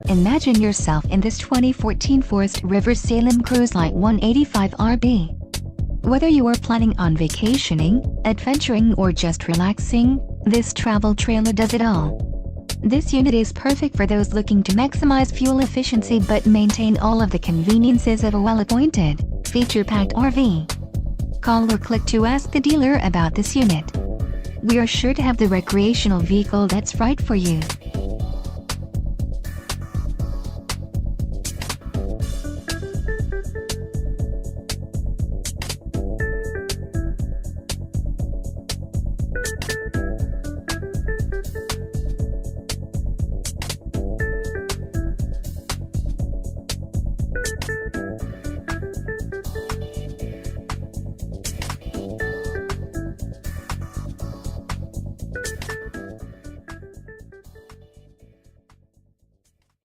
Imagine yourself in this 2014 Forest River Salem Cruise Lite 185RB. Whether you are planning on vacationing, adventuring or just relaxing, this travel trailer does it all. This unit is perfect for those looking to maximize fuel efficiency but maintain all of the conveniences of a well-appointed, feature-packed RV. Call or click to ask the dealer about this unit. We are sure to have the recreational vehicle that's right for you.